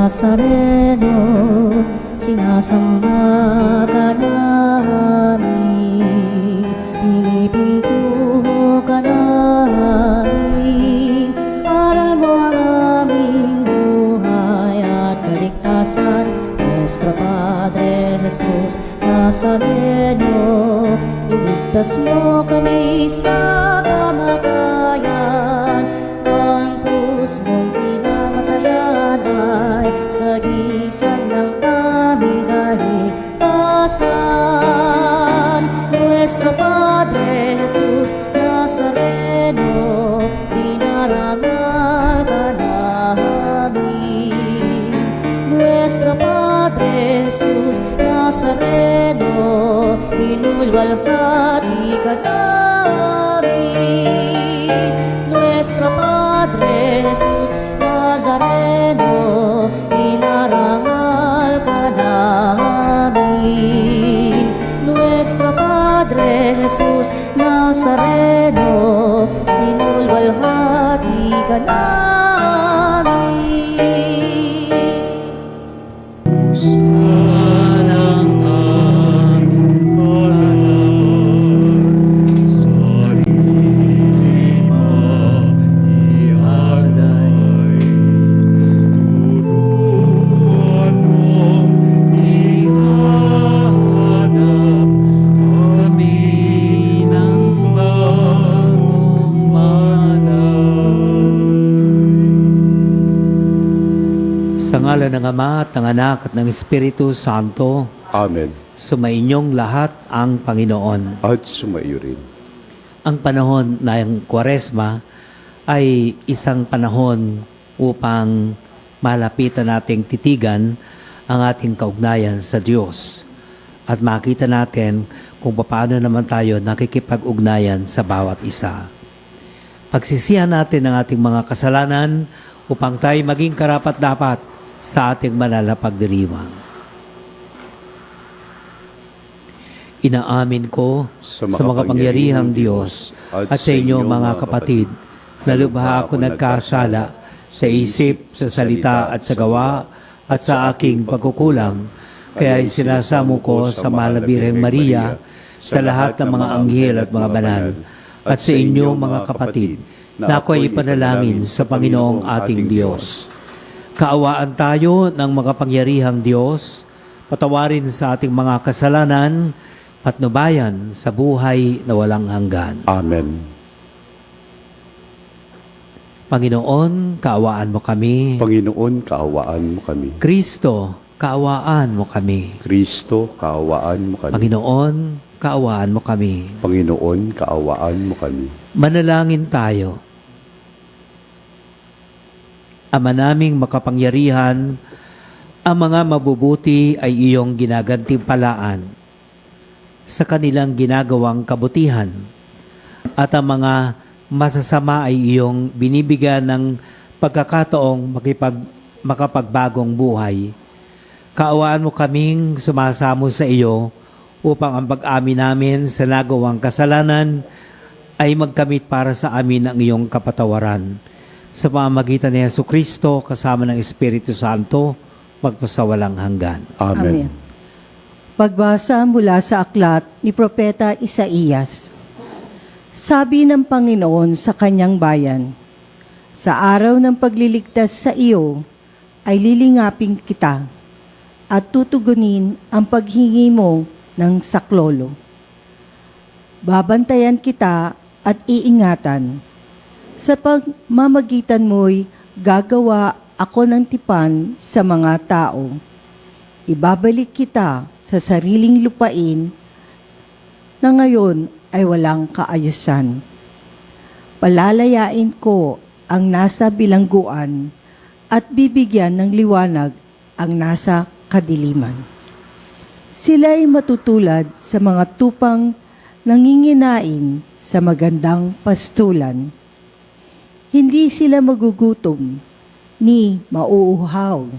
Nazareno, sinasamba ka namin, pinipintuho ka namin. Aral mo ang aming buhay at kaligtasan, Nuestro Padre Jesus Nazareno. Iligtas mo kami sa kamatayan, ang krus mong pinamatayan ay sagisag ng aming kaligtasan. Nuestro Padre Jesus Nazareno, dinarangal ka namin. Nuestro Padre Jesus Nazareno, inulwalhati ka namin. Nuestro Padre Jesus Nazareno, inarangal ka namin. Nuestro Padre Jesus Nazareno, inulwalhati ka namin. Sa ngalan ng Ama at ng Anak at ng Espiritu Santo, Amen. sumainyong lahat ang Panginoon. At sumaiyo rin. Ang panahon ng Kwaresma ay isang panahon upang malapitan nating titigan ang ating kaugnayan sa Diyos at makita natin kung paano naman tayo nakikipag-ugnayan sa bawat isa. Pagsisihan natin ang ating mga kasalanan upang tayo maging karapat-dapat sa ating banal na pagdiriwang. Inaamin ko sa makapangyarihang Diyos at sa inyo mga kapatid na lubha ako nagkasala sa isip, sa salita at sa gawa at sa aking pagkukulang, kaya isinasamo ko sa mahal na Birheng Maria, sa lahat ng mga anghel at mga banal, at sa inyo mga kapatid, na ako ay ipanalangin sa Panginoong ating Diyos. Kaawaan tayo ng makapangyarihang Diyos, patawarin sa ating mga kasalanan, patnubayan sa buhay na walang hanggan. Amen. Panginoon, kaawaan mo kami. Panginoon, kaawaan mo kami. Kristo, kaawaan mo kami. Kristo, kaawaan mo kami. Panginoon, kaawaan mo kami. Panginoon, kaawaan mo kami. Manalangin tayo. Ama naming makapangyarihan, ang mga mabubuti ay iyong ginagantimpalaan sa kanilang ginagawang kabutihan, at ang mga masasama ay iyong binibigyan ng pagkakataong makapagbagong buhay. Kaawaan mo kaming sumasamo sa iyo upang ang pag-amin namin sa nagawang kasalanan ay magkamit para sa amin ang iyong kapatawaran. Sa pamamagitan ni Jesucristo kasama ng Espiritu Santo, magpasawalang hanggan. Amen. Pagbasa mula sa aklat ni Propeta Isaías. Sabi ng Panginoon sa kanyang bayan, sa araw ng pagliligtas sa iyo ay lilingapin kita at tutugunin ang paghingi mo ng saklolo. Babantayan kita at iingatan. Sa pagmamagitan mo'y gagawa ako ng tipan sa mga tao. Ibabalik kita sa sariling lupain na ngayon ay walang kaayusan. Palalayain ko ang nasa bilangguan at bibigyan ng liwanag ang nasa kadiliman. Sila'y matutulad sa mga tupang nanginginain sa magandang pastulan. Hindi sila magugutom ni mauuhaw.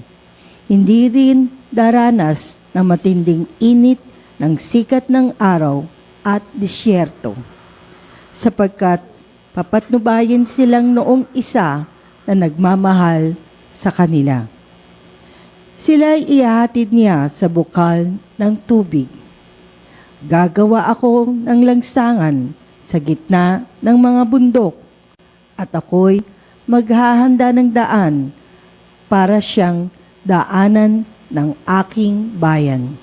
Hindi rin daranas ng matinding init ng sikat ng araw at disyerto. Sapagkat papatnubayan silang noong isa na nagmamahal sa kanila. Sila'y ihahatid niya sa bukal ng tubig. Gagawa ako ng langsangan sa gitna ng mga bundok, at ako'y maghahanda ng daan para siyang daanan ng aking bayan.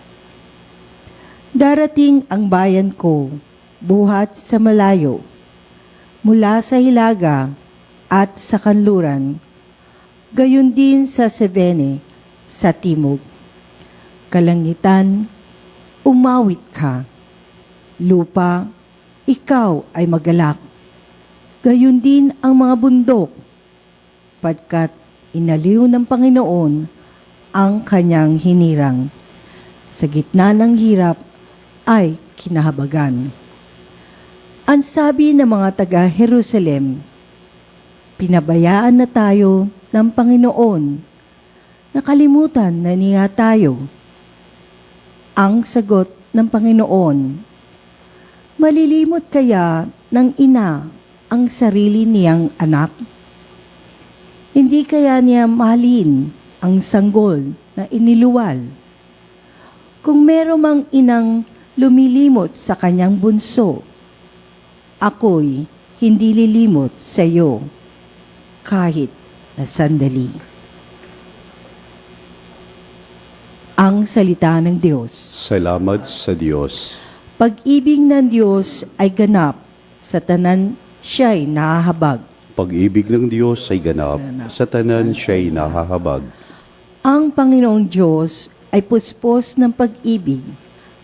Darating ang bayan ko buhat sa malayo, mula sa hilaga at sa kanluran, gayon din sa Sevene sa timog. Kalangitan, umawit ka. Lupa, ikaw ay magalak. Gayon din ang mga bundok, pagkat inaliw ng Panginoon ang kanyang hinirang. Sa gitna ng hirap ay kinahabagan. Ang sabi ng mga taga-Jerusalem, pinabayaan na tayo ng Panginoon, nakalimutan na niya tayo. Ang sagot ng Panginoon, malilimot kaya ng ina ang sarili niyang anak? Hindi kaya niya mahalin ang sanggol na iniluwal? Kung meron mang inang lumilimot sa kanyang bunso, ako'y hindi lilimot sa iyo kahit na sandali. Ang salita ng Diyos. Salamat sa Diyos. Pag-ibig ng Diyos ay ganap, sa tanan siya'y nahahabag. Pag-ibig ng Diyos ay ganap, sa tanan siya'y nahahabag. Ang Panginoong Diyos ay puspos ng pag-ibig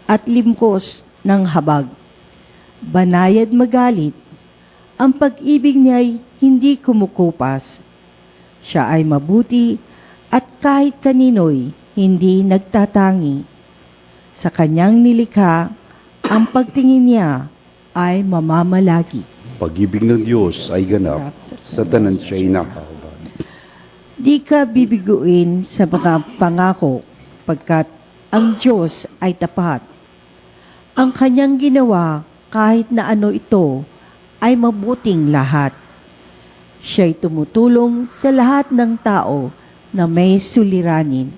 at limkos ng habag. Banayad magalit, ang pag-ibig niya'y hindi kumukupas. Siya ay mabuti at kahit kanino'y hindi nagtatangi. Sa kanyang nilikha, ang pagtingin niya ay mamamalagi. Pag-ibig ng Diyos ay ganap, sa tanan siya'y nahahabag. Di ka bibiguin sa mga pangako, pagkat ang Diyos ay tapat. Ang kanyang ginawa, kahit na ano ito, ay mabuting lahat. Siya'y tumutulong sa lahat ng tao na may suliranin.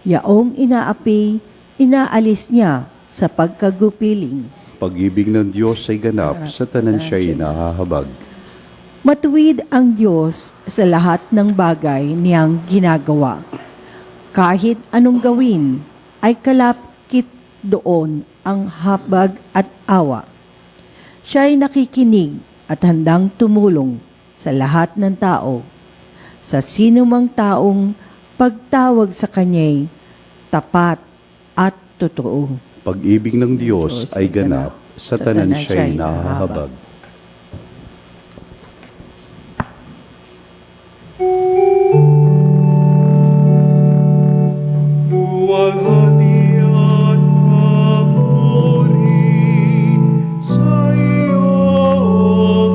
Yaong inaapi, inaalis niya sa pagkagupiling. Pag-ibig ng Diyos ay ganap, sa tanan siya'y nahahabag. Matuwid ang Diyos sa lahat ng bagay niyang ginagawa. Kahit anong gawin, ay kalapkit doon ang habag at awa. Siya ay nakikinig at handang tumulong sa lahat ng tao. Sa sinumang taong pagtawag sa kanya'y tapat at totoo. Pag-ibig ng Diyos ay ganap, sa tanan siya'y nahahabag. Luwalhati at papuri sa iyo,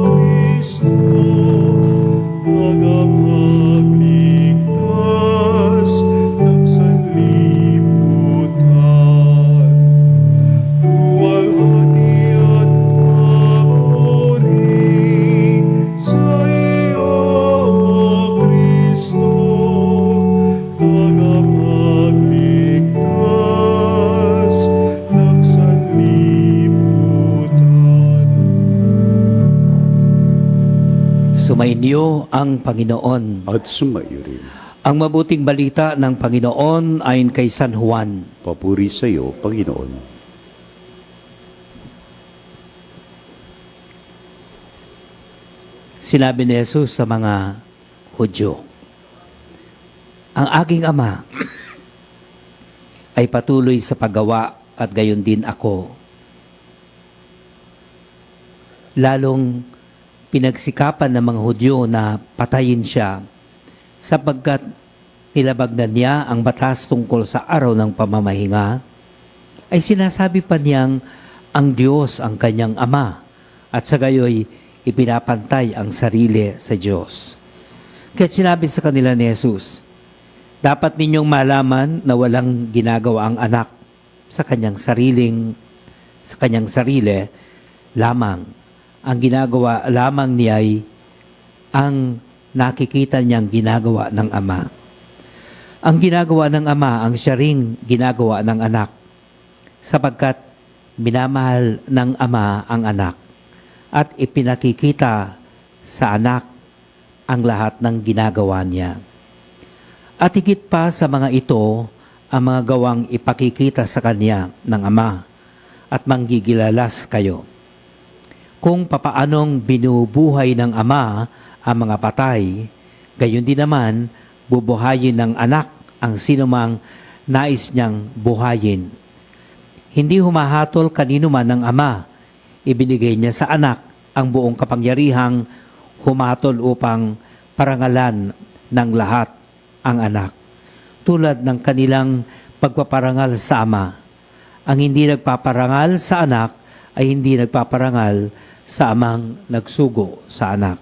Kristo, tagapagligtas ng sanlibutan. Luwalhati at papuri sa iyo, Kristo, tagapagligtas ng sanlibutan. Sumainyo ang Panginoon. At sumayo rin. Ang mabuting balita ng Panginoon ayon kay San Juan. Papuri sa iyo, Panginoon. Sinabi ni Jesus sa mga Hudyo, ang aking Ama ay patuloy sa paggawa at gayon din ako. Lalong pinagsikapan ng mga Hudyo na patayin siya sapagkat nilabag na niya ang batas tungkol sa araw ng pamamahinga, ay sinasabi pa niyang ang Diyos ang kanyang Ama at sa gayoy ipinapantay ang sarili sa Diyos. Kaya sinabi sa kanila ni Jesus, dapat ninyong malaman na walang ginagawa ang anak sa kanyang sarili lamang. Ang ginagawa lamang niya ay ang nakikita niyang ginagawa ng Ama. Ang ginagawa ng Ama ang siya ring ginagawa ng anak, sapagkat minamahal ng Ama ang anak at ipinakikita sa anak ang lahat ng ginagawa niya. At higit pa sa mga ito, ang mga gawang ipakikita sa kanya ng Ama at manggigilalas kayo. Kung papaanong binubuhay ng Ama ang mga patay, gayon din naman bubuhayin ng anak ang sinumang nais niyang buhayin. Hindi humahatol kanino man ng Ama, ibinigay niya sa anak ang buong kapangyarihang humatol upang parangalan ng lahat ang anak, tulad ng kanilang pagpaparangal sa Ama. Ang hindi nagpaparangal sa anak ay hindi nagpaparangal sa Amang nagsugo sa anak.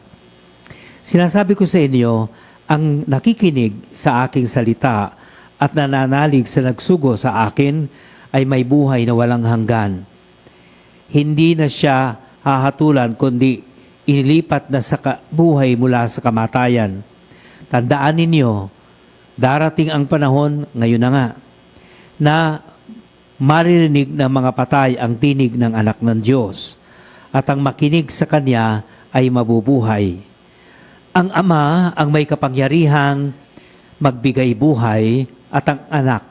Sinasabi ko sa inyo, ang nakikinig sa aking salita at nananalig sa nagsugo sa akin ay may buhay na walang hanggan. Hindi na siya hahatulan kundi inilipat na sa buhay mula sa kamatayan. Tandaan ninyo, darating ang panahon, ngayon na nga, na maririnig ng mga patay ang tinig ng anak ng Diyos at ang makinig sa Kanya ay mabubuhay. Ang Ama ang may kapangyarihang magbigay buhay at ang anak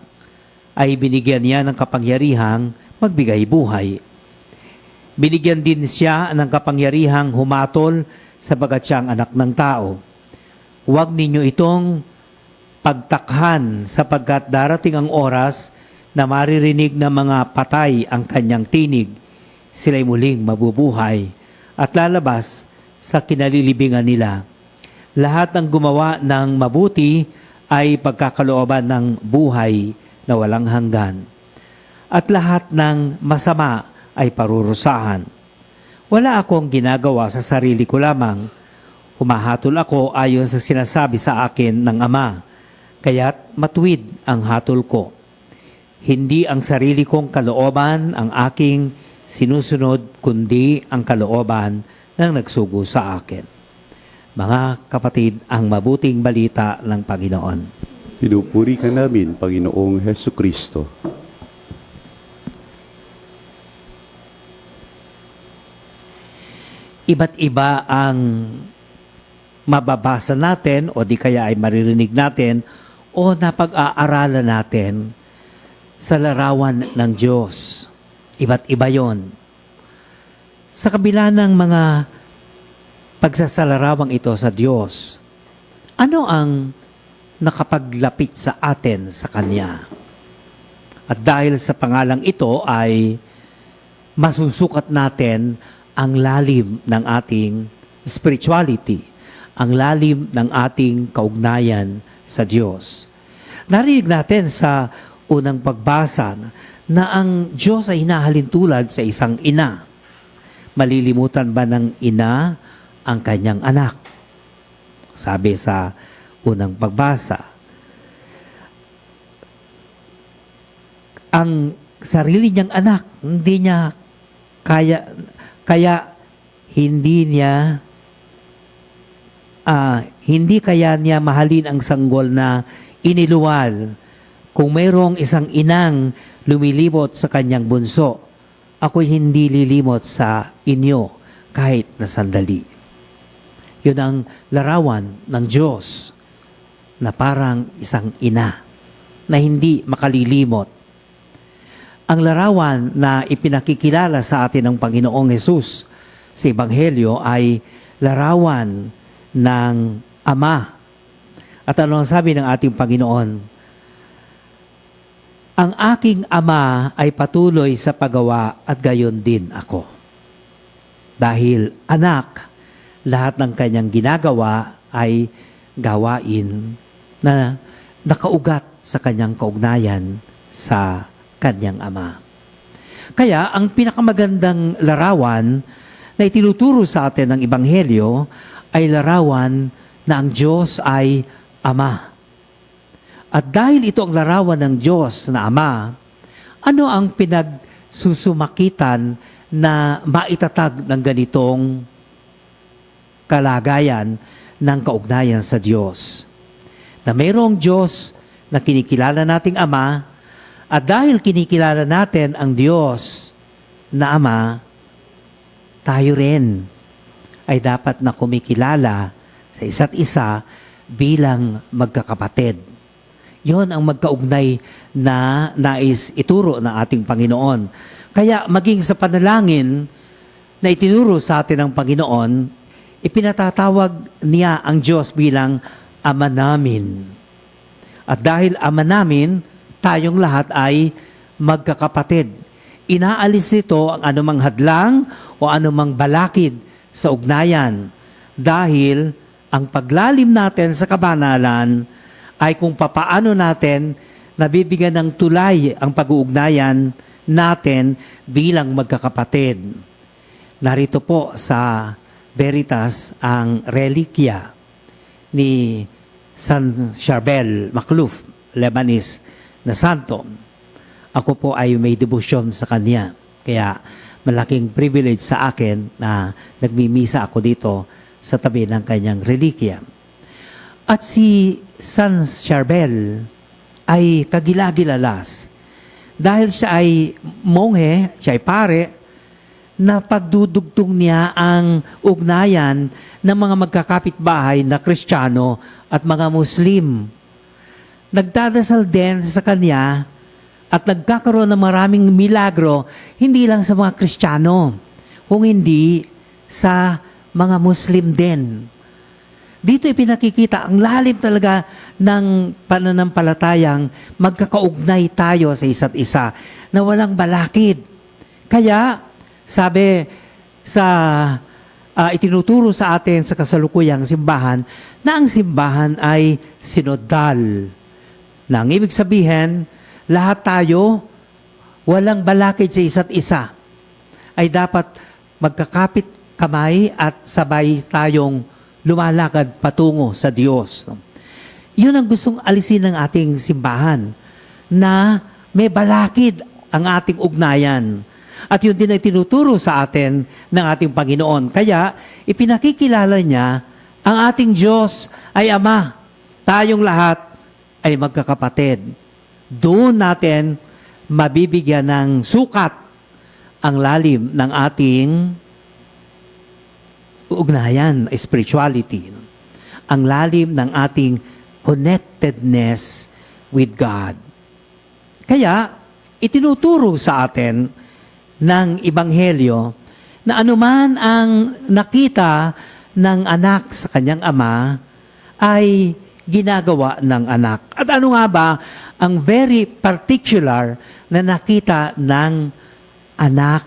ay binigyan niya ng kapangyarihang magbigay buhay. Binigyan din siya ng kapangyarihang humatol sapagat siya ang anak ng tao. Huwag ninyo itong pagtakhan sapagkat darating ang oras na maririnig ng mga patay ang kanyang tinig. Sila'y muling mabubuhay at lalabas sa kinalilibingan nila. Lahat ng gumawa ng mabuti ay pagkakalooban ng buhay na walang hanggan. At lahat ng masama ay parurusahan. Wala akong ginagawa sa sarili ko lamang. Humahatol ako ayon sa sinasabi sa akin ng Ama, kaya't matuwid ang hatol ko. Hindi ang sarili kong kalooban ang aking sinusunod, kundi ang kalooban ng nagsugo sa akin. Mga kapatid, ang mabuting balita ng Panginoon. Pinupuri ka namin, Panginoong Hesu Kristo. Iba't iba ang mababasa natin o di kaya ay maririnig natin o napag-aaralan natin sa larawan ng Diyos. Iba't iba yon. Sa kabila ng mga pagsasalarawang ito sa Diyos, ano ang nakapaglapit sa atin sa Kanya? At dahil sa pangalang ito ay masusukat natin ang lalim ng ating spirituality, ang lalim ng ating kaugnayan sa Diyos. Narinig natin sa unang pagbasa na ang Diyos ay hinahalin tulad sa isang ina. Malilimutan ba ng ina ang kanyang anak? Sabi sa unang pagbasa, ang sarili niyang anak, hindi kaya niya mahalin ang sanggol na iniluwal. Kung mayroong isang inang lumilibot sa kanyang bunso, ako'y hindi lilimot sa inyo kahit na sandali. Yun ang larawan ng Diyos na parang isang ina na hindi makalilimot. Ang larawan na ipinakikilala sa atin ng Panginoong Hesus sa Ebanghelyo ay larawan ng Ama. At ano ang sabi ng ating Panginoon? Ang aking Ama ay patuloy sa paggawa at gayon din ako. Dahil anak, lahat ng kanyang ginagawa ay gawain na nakaugat sa kanyang kaugnayan sa kanyang Ama. Kaya ang pinakamagandang larawan na itinuturo sa atin ng Ebanghelyo ay larawan na ang Diyos ay Ama. At dahil ito ang larawan ng Diyos na Ama, ano ang pinagsusumakitan na maitatag ng ganitong kalagayan ng kaugnayan sa Diyos? Na mayroong Diyos na kinikilala nating Ama, at dahil kinikilala natin ang Diyos na Ama, tayo rin ay dapat na kumikilala sa isa't isa bilang magkakapatid. Yon ang magkaugnay na nais ituro ng ating Panginoon. Kaya maging sa panalangin na itinuro sa atin ng Panginoon, ipinatatawag niya ang Diyos bilang Ama namin. At dahil Ama namin, tayong lahat ay magkakapatid. Inaalis nito ang anumang hadlang o anumang balakid sa ugnayan dahil ang paglalim natin sa kabanalan ay kung papaano natin nabibigyan ng tulay ang pag-uugnayan natin bilang magkakapatid. Narito po sa Veritas ang relikya ni San Charbel Makhlouf, Lebanese na santo. Ako po ay may debosyon sa kanya. Kaya malaking privilege sa akin na nagmimisa ako dito sa tabi ng kanyang relikya. At si San Charbel ay kagilagilalas dahil siya ay monghe, siya ay pare, na pagdudugtong niya ang ugnayan ng mga magkakapitbahay na Kristiyano at mga Muslim. Nagdadasal din sa kanya at nagkakaroon ng maraming milagro, hindi lang sa mga Kristiyano, kung hindi sa mga Muslim din. Dito ipinakikita ang lalim talaga ng pananampalatayang magkakaugnay tayo sa isa't isa na walang balakid. Kaya, sabi sa itinuturo sa atin sa kasalukuyang simbahan na ang simbahan ay sinodal. Na ang ibig sabihin, lahat tayo walang balakid sa isa't isa ay dapat magkakapit kamay at sabay tayong lumalakad patungo sa Diyos. Yun ang gustong alisin ng ating simbahan, na may balakid ang ating ugnayan. At yun din ay tinuturo sa atin ng ating Panginoon. Kaya ipinakikilala niya ang ating Diyos ay Ama. Tayong lahat ay magkakapatid. Doon natin mabibigyan ng sukat ang lalim ng ating ugnayan, spirituality. Ang lalim ng ating connectedness with God. Kaya, itinuturo sa atin ng Ebanghelyo na anuman ang nakita ng anak sa kanyang ama ay ginagawa ng anak. At ano nga ba ang very particular na nakita ng anak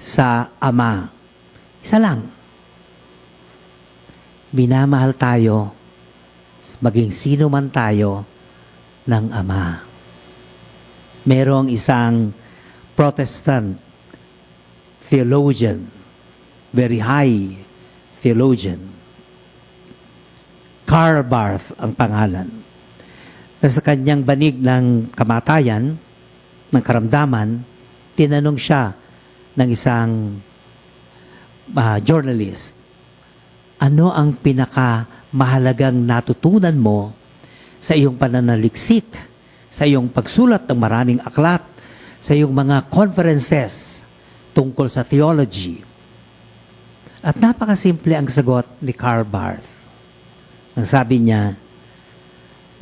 sa ama? Isa lang. Minamahal tayo, maging sino man tayo, ng Ama. Merong isang Protestant theologian, very high theologian, Karl Barth ang pangalan. Na sa kanyang banig ng kamatayan, ng karamdaman, tinanong siya ng isang journalist, ano ang pinakamahalagang natutunan mo sa iyong pananaliksik, sa iyong pagsulat ng maraming aklat, sa iyong mga conferences tungkol sa theology? At napakasimple ang sagot ni Karl Barth. Ang sabi niya,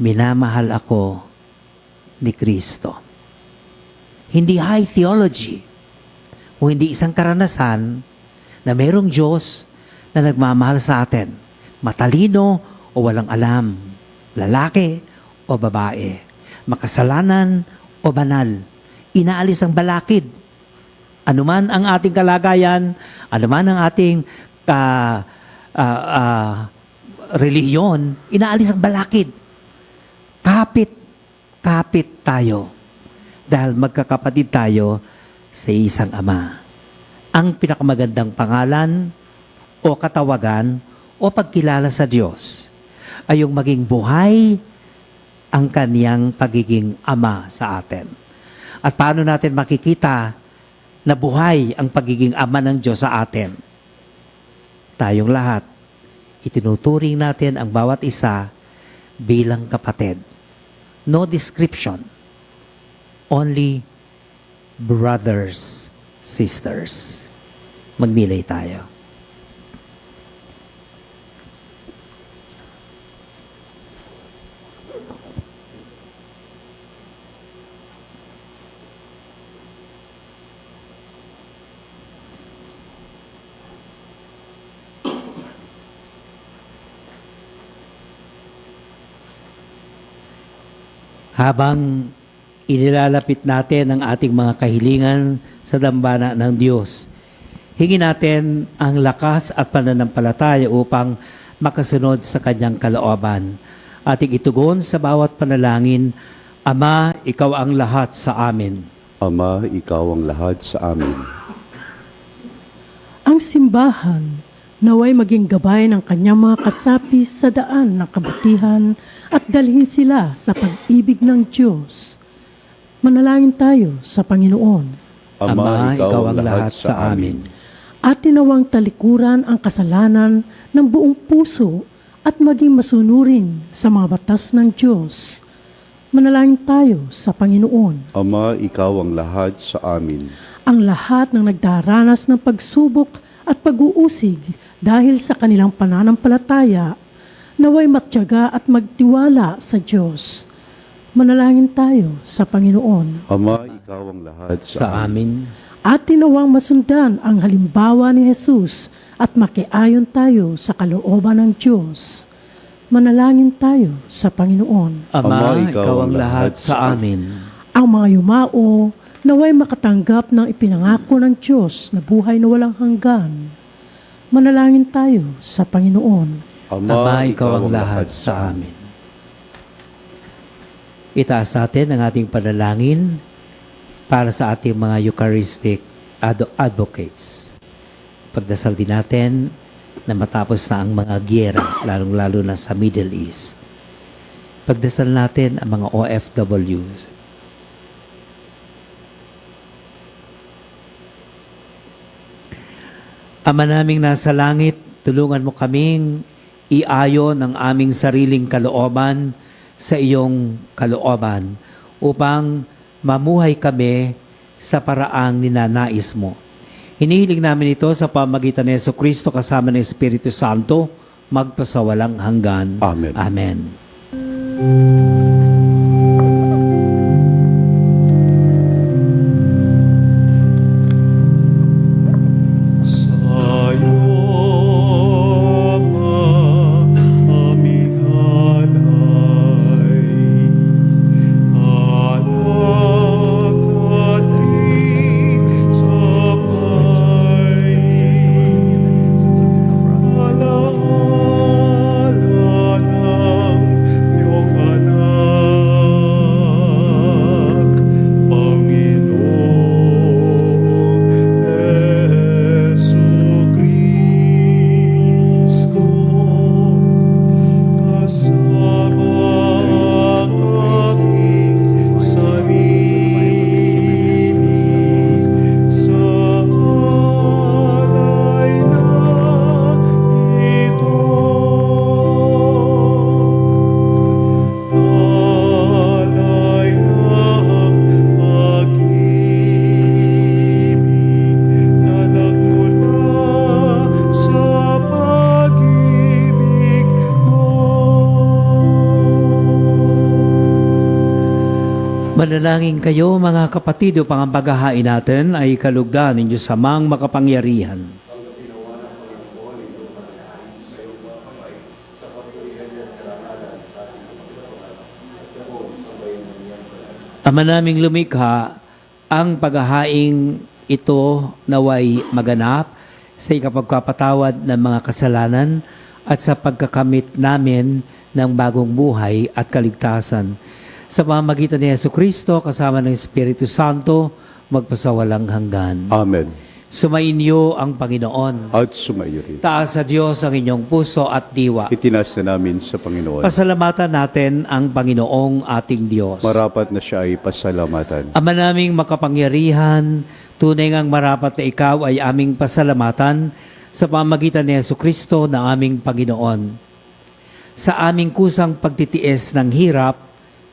minamahal ako ni Kristo. Hindi high theology, o hindi isang karanasan na mayroong Diyos na nagmamahal sa atin. Matalino o walang alam. Lalaki o babae. Makasalanan o banal. Inaalis ang balakid. Anuman ang ating kalagayan, anuman ang ating relihiyon, inaalis ang balakid. Kapit tayo. Dahil magkakapatid tayo sa isang Ama. Ang pinakamagandang pangalan o katawagan o pagkilala sa Diyos ay yung maging buhay ang kaniyang pagiging Ama sa atin. At paano natin makikita na buhay ang pagiging Ama ng Diyos sa atin? Tayong lahat, itinuturing natin ang bawat isa bilang kapatid. No description. Only brothers, sisters. Magnilay tayo. Habang inilalapit natin ang ating mga kahilingan sa dambana ng Diyos, hingin natin ang lakas at pananampalataya upang makasunod sa Kanyang kalooban. Ating itugon sa bawat panalangin, Ama, Ikaw ang lahat sa amin. Ama, Ikaw ang lahat sa amin. Ang simbahan naway maging gabay ng kanyang mga kasapi sa daan ng kabutihan at dalhin sila sa pag-ibig ng Diyos. Manalangin tayo sa Panginoon. Ama, Ikaw ang lahat sa amin. At tinawang talikuran ang kasalanan ng buong puso at maging masunurin sa mga batas ng Diyos. Manalangin tayo sa Panginoon. Ama, Ikaw ang lahat sa amin. Ang lahat ng nagdaranas ng pagsubok at pag-uusig dahil sa kanilang pananampalataya, naway matyaga at magtiwala sa Diyos. Manalangin tayo sa Panginoon. Ama, Ikaw ang lahat Sa amin. At tinawang masundan ang halimbawa ni Jesus at makiayon tayo sa kalooban ng Diyos. Manalangin tayo sa Panginoon. Ama, Ikaw ang lahat sa amin. Ang mga yumao naway makatanggap ng ipinangako ng Diyos na buhay na walang hanggan. Manalangin tayo sa Panginoon. Ama, Ikaw ang lahat sa amin. Itaas natin ang ating panalangin para sa ating mga Eucharistic advocates. Pagdasal din natin na matapos na ang mga giyera, lalong-lalo na sa Middle East. Pagdasal natin ang mga OFWs. Ama naming nasa langit, tulungan mo kaming iayon ang aming sariling kalooban sa iyong kalooban upang mamuhay kami sa paraang ninanais mo. Hinihiling namin ito sa pamagitan ni Jesucristo kasama ng Espiritu Santo, magpasawalang hanggan. Amen. Amen. Manalangin kayo mga kapatid upang ang paghahain natin ay kalugdan ng Diyos Amang makapangyarihan. Ama naming lumikha, ang paghahaing ito naway maganap sa ikapagpapatawad ng mga kasalanan at sa pagkakamit namin ng bagong buhay at kaligtasan. Sa pamamagitan ni Jesucristo kasama ng Espiritu Santo, magpasawalang hanggan. Amen. Sumainyo ang Panginoon. At sumaiyo rin. Taas sa Diyos ang inyong puso at diwa. Itinas na namin sa Panginoon. Pasalamatan natin ang Panginoong ating Diyos. Marapat na siya ay pasalamatan. Ama naming makapangyarihan, tunay ngang marapat na ikaw ay aming pasalamatan sa pamamagitan ni Jesucristo na aming Panginoon. Sa aming kusang pagtitiis ng hirap,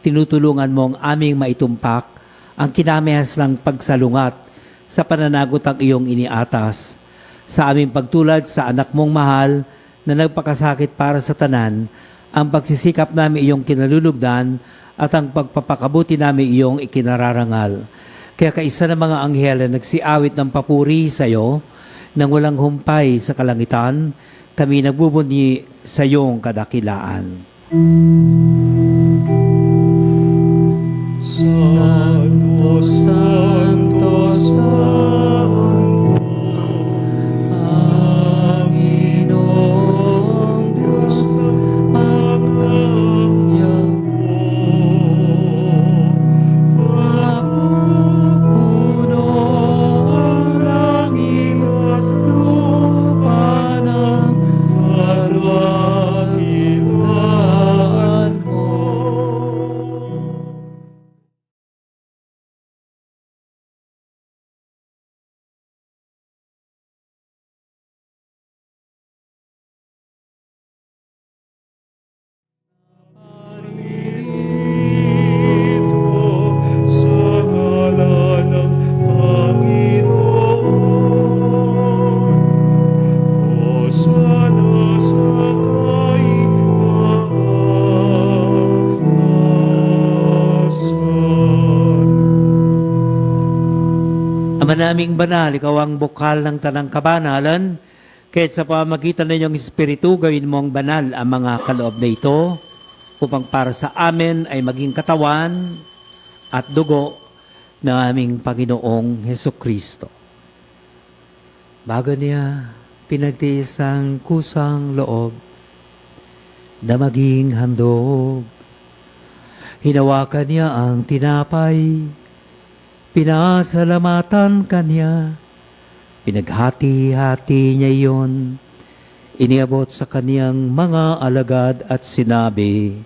tinutulungan mo ang aming maitumpak ang kinamehas ng pagsalungat sa pananagot ang iyong iniatas. Sa aming pagtulad sa anak mong mahal na nagpakasakit para sa tanan, ang pagsisikap namin iyong kinalulugdan at ang pagpapakabuti namin iyong ikinararangal. Kaya kaisa ng mga anghel na nagsiawit ng papuri sa iyo, nang walang humpay sa kalangitan, kami nagbubunyi sa iyong kadakilaan. Santo, Santo, Santo, Panginoong Diyos na Puno ang langit at lupa ng kadakilaan mo. sa ngalan ng Panginoon. Hosana sa kaitaasan. Ama naming banal, ikaw ang bukal ng tanang kabanalan, kahit sa pamagitan ng iyong Espiritu, gawin mong banal ang mga kaloob na ito, upang para sa amin ay maging katawan at dugo ng aming Panginoong Heso Kristo. Bago niya pinagtiis ang kusang loob na maging handog, hinawakan niya ang tinapay, pinasalamatan kanya, pinaghati-hati niya iyon, iniabot sa kaniyang mga alagad at sinabi,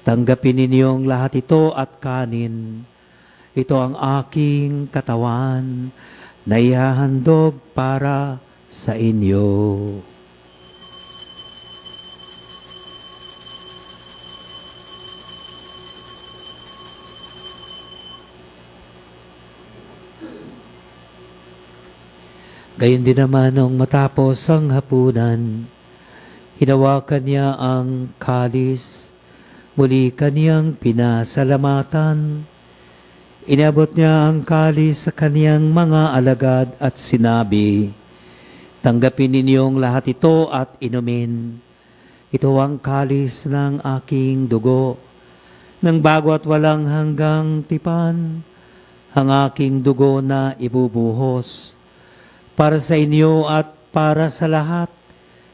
tanggapin ninyong lahat ito at kanin. Ito ang aking katawan na ihahandog para sa inyo. Gayon din naman nung matapos ang hapunan, hinawakan niya ang kalis, muli kaniyang pinasalamatan. Inabot niya ang kalis sa kaniyang mga alagad at sinabi, tanggapin ninyong lahat ito at inumin. Ito ang kalis ng aking dugo, ng bago at walang hanggang tipan, ang aking dugo na ibubuhos para sa inyo at para sa lahat,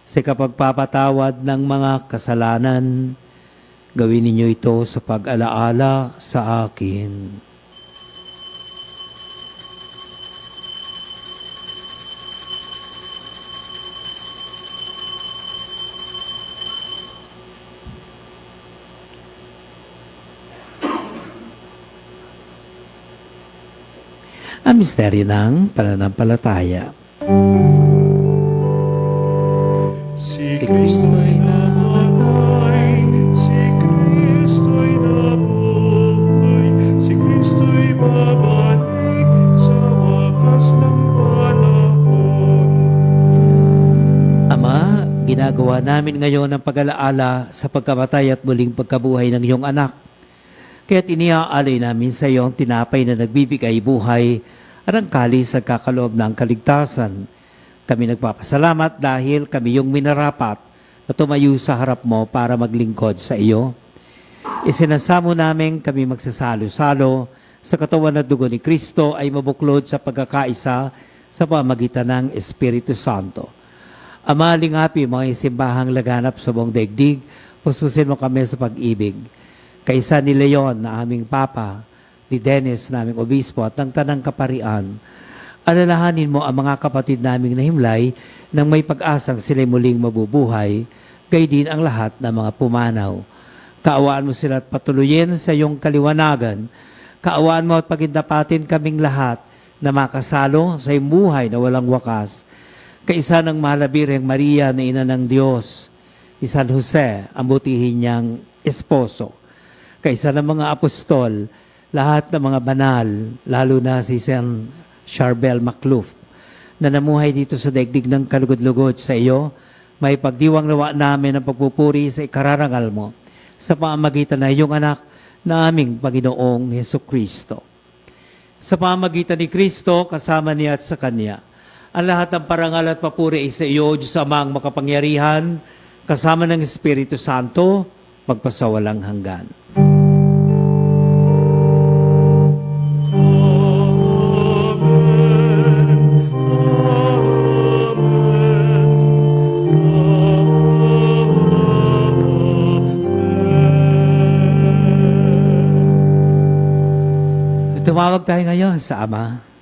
sa kapagpapatawad ng mga kasalanan. Gawin ninyo ito sa pag-alaala sa akin. Ang misteryo ng pananampalataya. Si Kristo'y namatay, si Kristo'y nabuhay, si Kristo'y babalik sa wakas ng panahon. Ama, ginagawa namin ngayon ang pag-alaala sa pagkamatay at muling pagkabuhay ng iyong anak. Kaya't iniaalay namin sa iyo ang tinapay na nagbibigay buhay at ang kalis sa kakaloob ng kaligtasan. Kami nagpapasalamat dahil kami yung minarapat na tumayo sa harap mo para maglingkod sa iyo. Isinasamo namin kami magsasalo-salo sa katawan at dugo ni Kristo ay mabuklod sa pagkakaisa sa pamagitan ng Espiritu Santo. Ama, lingapi mga isimbahang laganap sa buong daigdig, puspusin mo kami sa pag-ibig. Kaisa ni Leon na aming Papa, ni Dennis na aming Obispo at ng Tanang Kaparian, alalahanin mo ang mga kapatid naming nahimlay nang may pag-asang sila'y muling mabubuhay, gayon din ang lahat ng mga pumanaw. Kaawaan mo sila at patuloyin sa iyong kaliwanagan. Kaawaan mo at pagindapatin kaming lahat na makasalo sa iyong buhay na walang wakas. Kaisa ng mahal na Birheng Maria na ina ng Diyos, ni San Jose, ang butihin niyang esposo. kaisa ng mga apostol, lahat ng mga banal, lalo na si Saint Charbel Macluf, na namuhay dito sa daigdig ng kalugod-lugod sa iyo, may pagdiwang nawa namin ang pagpupuri sa ikararangal mo sa pamamagitan ng iyong anak na aming Panginoong Heso Kristo. Sa pamamagitan ni Kristo, kasama niya at sa Kanya, ang lahat ng parangal at papuri ay sa iyo, Diyos Amang makapangyarihan, kasama ng Espiritu Santo, magpasawalang hanggan. Tumawag tayo ngayon sa Ama.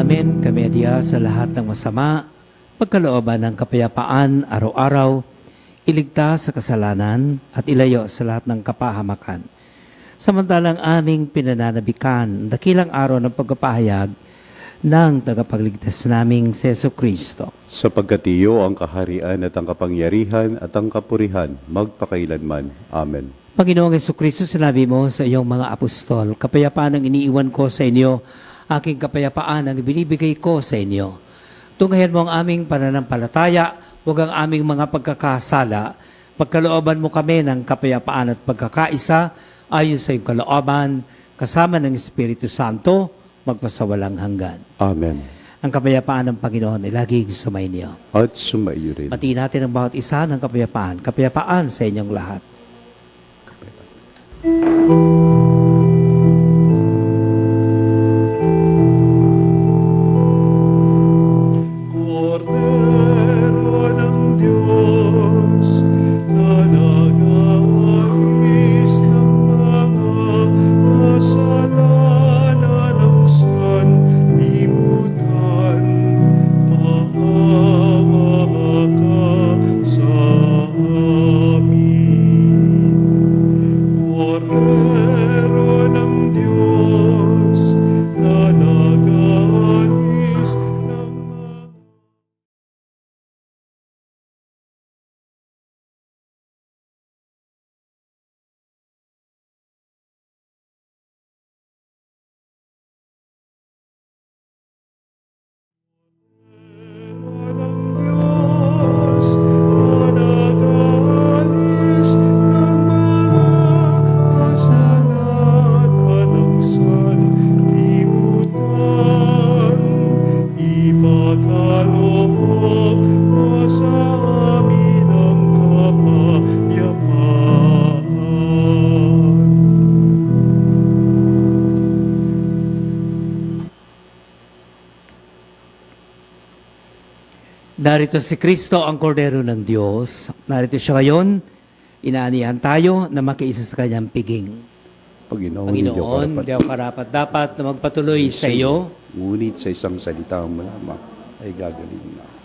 Amen. Kami adiya sa lahat ng masama, pagkalooban ng kapayapaan araw-araw, iligtas sa kasalanan at ilayo sa lahat ng kapahamakan. Samantalang aming pinananabikan, dakilang araw ng pagpapahayag ng tagapagligtas naming Seso Kristo. Sapagkat iyo ang kaharian at ang kapangyarihan at ang kapurihan, magpakailanman. Amen. Panginoong Heso Kristo, sinabi mo sa iyong mga apostol, kapayapaan ang iniiwan ko sa inyo, aking kapayapaan ang ibinibigay ko sa inyo. Tunghayan mo ang aming pananampalataya, huwag ang aming mga pagkakasala. Pagkalooban mo kami ng kapayapaan at pagkakaisa, ayon sa iyong kalooban, kasama ng Espiritu Santo, magpasawalang hanggan. Amen. Ang kapayapaan ng Panginoon ay laging sumainyo. At sumaiyo rin. Batiin natin ang bawat isa ng kapayapaan. Kapayapaan sa inyong lahat. Cordero ng Diyos, na nag-aalis ng mga kasalanan ng sanlibutan, maawa ka sa amin. Cordero Narito si Kristo, ang Kordero ng Diyos. Narito siya ngayon. Inaanihan tayo na makiisa sa kanyang piging. Panginoon, Panginoon, hindi ako karapat-dapat na magpatuloy sa iyo. Ngunit sa isang salita mo lamang ay gagaling na.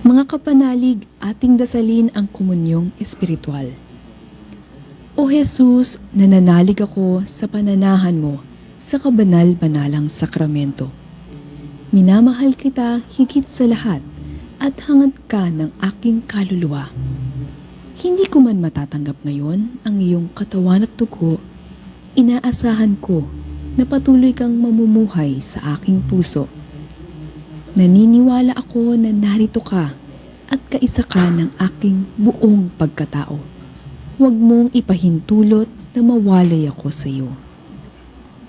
Mga kapanalig, ating dasalin ang komunyong espiritual. O Jesus, nananalig ako sa pananahan mo sa kabanal-banalang sakramento. Minamahal kita higit sa lahat at hangad ka ng aking kaluluwa. Hindi ko man matatanggap ngayon ang iyong katawan at dugo, inaasahan ko na patuloy kang mamumuhay sa aking puso. Naniniwala ako na narito ka at kaisa ka ng aking buong pagkatao. Huwag mong ipahintulot na mawalay ako sa iyo.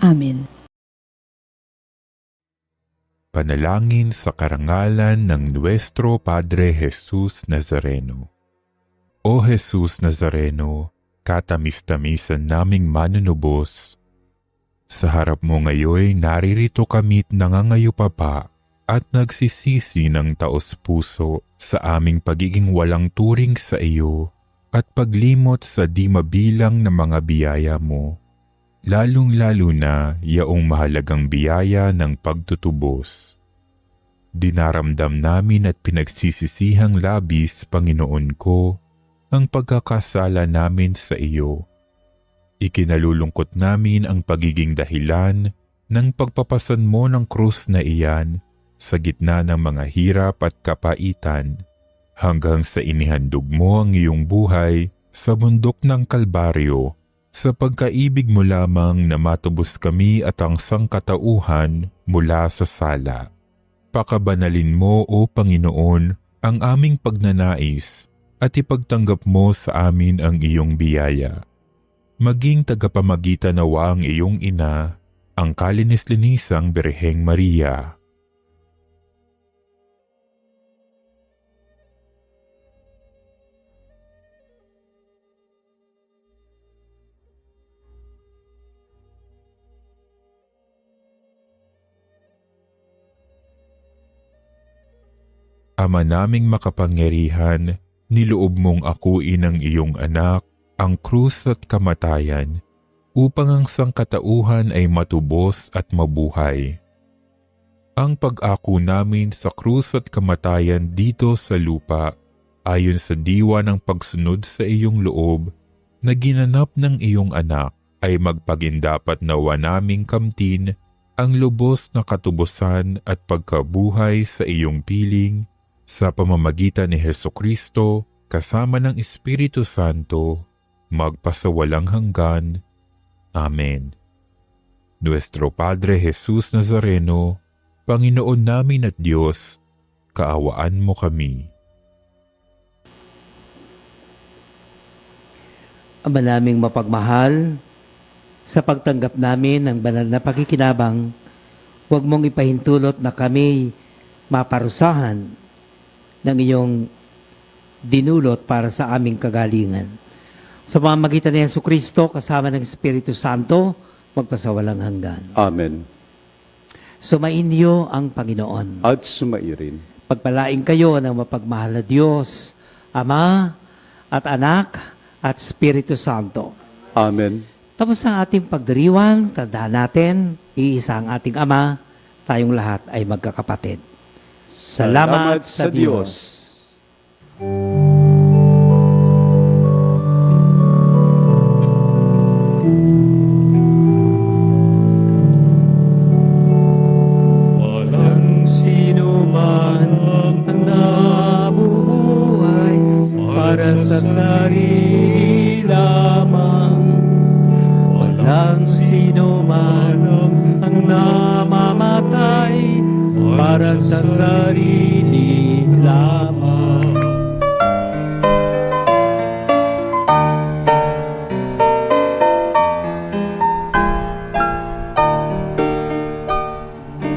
Amen. Panalangin sa karangalan ng Nuestro Padre Jesus Nazareno. O Jesus Nazareno, katamis-tamisan naming manunubos, sa harap mo ngayon naririto kami't nangangayupapa at nagsisisi ng taos-puso sa aming pagiging walang turing sa iyo at paglimot sa di mabilang na mga biyaya mo, lalong-lalo na yaong mahalagang biyaya ng pagtutubos. Dinaramdam namin at pinagsisisihang labis, Panginoon ko, ang pagkakasala namin sa iyo. Ikinalulungkot namin ang pagiging dahilan ng pagpapasan mo ng krus na iyan sa gitna ng mga hirap at kapaitan, hanggang sa inihandog mo ang iyong buhay sa bundok ng Kalbaryo, sa pagkaibig mo lamang na matubos kami at ang sangkatauhan mula sa sala. Pakabanalin mo, O Panginoon, ang aming pagnanais at ipagtanggap mo sa amin ang iyong biyaya. Maging tagapamagitan nawa ang iyong ina, ang kalinis-linisang Birheng Maria. Ama naming makapangyarihan, niloob mong akuin ang iyong anak, ang krus at kamatayan, upang ang sangkatauhan ay matubos at mabuhay. Ang pag-ako namin sa krus at kamatayan dito sa lupa, ayon sa diwa ng pagsunod sa iyong loob, na ginanap ng iyong anak, ay magpagindapat nawa naming kamtin ang lubos na katubusan at pagkabuhay sa iyong piling, sa pamamagitan ni Hesukristo, kasama ng Espiritu Santo, magpasawalang hanggan. Amen. Nuestro Padre Jesus Nazareno, Panginoon namin at Diyos, kaawaan mo kami. Ama naming mapagmahal, sa pagtanggap namin ng banal na pakikinabang, huwag mong ipahintulot na kami maparusahan ng iyong dinulot para sa aming kagalingan. Sa pamamagitan ni Jesucristo, kasama ng Espiritu Santo, magpasawalang hanggan. Amen. Sumainyo ang Panginoon. At sumairin. Pagpalain kayo ng mapagmahal na Diyos, Ama at Anak at Espiritu Santo. Amen. Tapos ang ating pagdiriwang, tandaan natin, iisa ang ating Ama, tayong lahat ay magkakapatid. Salamat sa Diyos. Walang sino man ang nabubuhay para sa sarili lamang. Walang sino man ang namamatay para sa sarili lamang.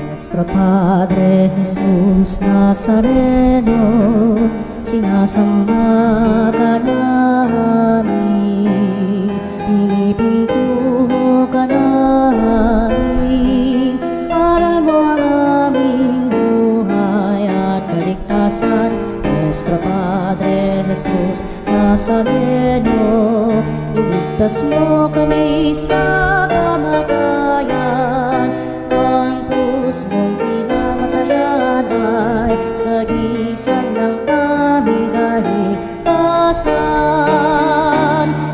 Nuestro Padre Jesús Nazareno, sinasamba ka namin, pinipintuho ka namin. Aral mo ang aming buhay at kaligtasan, Nuestro Padre Jesus Nazareno. Iligtas mo kami sa kamatayan, ang krus mong pinamatayan ay sagisag ng aming kaligtasan.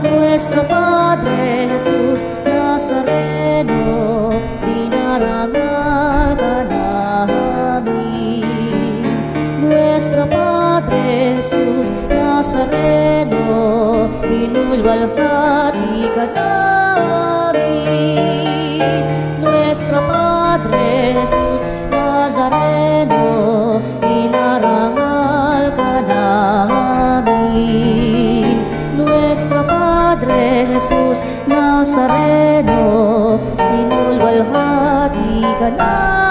Nuestro Padre Jesus Nazareno, dinarangal ka namin. Nuestro Padre Jesus Nazareno, inulwalhati ka namin. Nuestro Padre Jesus Nazareno, inarangal ka namin. Nuestro Padre Jesus Nazareno, inulwalhati ka namin.